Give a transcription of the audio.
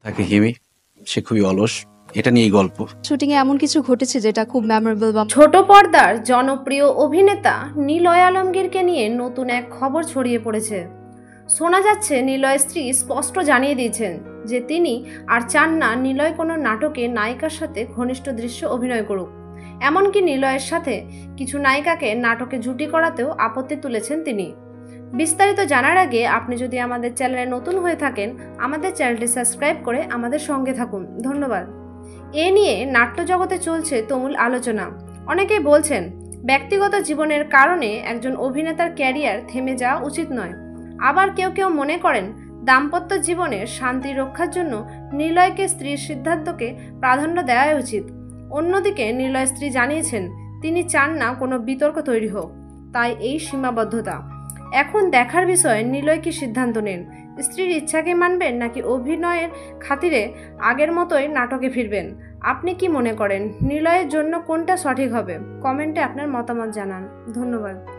তাকে হিমি, সে খুবই অলস। এটা নিয়েই গল্প। শুটিং এ এমন কিছু ঘটেছে যেটা খুব মেমোরেবল বা ছোট পর্দার জনপ্রিয় অভিনেতা নিলয় আলমগীরকে নিয়ে নতুন এক খবর ছড়িয়ে পড়েছে। শোনা যাচ্ছে নিলয়ের স্ত্রী স্পষ্ট জানিয়ে দিয়েছেন যে তিনি আর চান না নিলয় কোনো নাটকে নায়িকার সাথে ঘনিষ্ঠ দৃশ্য অভিনয় করুক। এমনকি নিলয়ের সাথে কিছু নায়িকাকে নাটকে জুটি করাতেও আপত্তি তুলেছেন তিনি। বিস্তারিত জানার আগে আপনি যদি আমাদের চ্যানেলে নতুন হয়ে থাকেন, আমাদের চ্যানেলটি সাবস্ক্রাইব করে আমাদের সঙ্গে থাকুন। ধন্যবাদ। এ নিয়ে নাট্যজগতে চলছে তুমুল আলোচনা। অনেকেই বলছেন ব্যক্তিগত জীবনের কারণে একজন অভিনেতার ক্যারিয়ার থেমে যাওয়া উচিত নয়। আবার কেউ কেউ মনে করেন দাম্পত্য জীবনের শান্তি রক্ষার জন্য নিলয়কে স্ত্রীর সিদ্ধান্তকে প্রাধান্য দেওয়া উচিত। অন্যদিকে নিলয় স্ত্রী জানিয়েছেন তিনি চান না কোনো বিতর্ক তৈরি হোক, তাই এই সীমাবদ্ধতা। এখন দেখার বিষয় নিলয় কি সিদ্ধান্ত নেন, স্ত্রীর ইচ্ছাকে মানবেন নাকি অভিনয়ের খাতিরে আগের মতোই নাটকে ফিরবেন। আপনি কি মনে করেন নিলয়ের জন্য কোনটা সঠিক হবে? কমেন্টে আপনার মতামত জানান। ধন্যবাদ।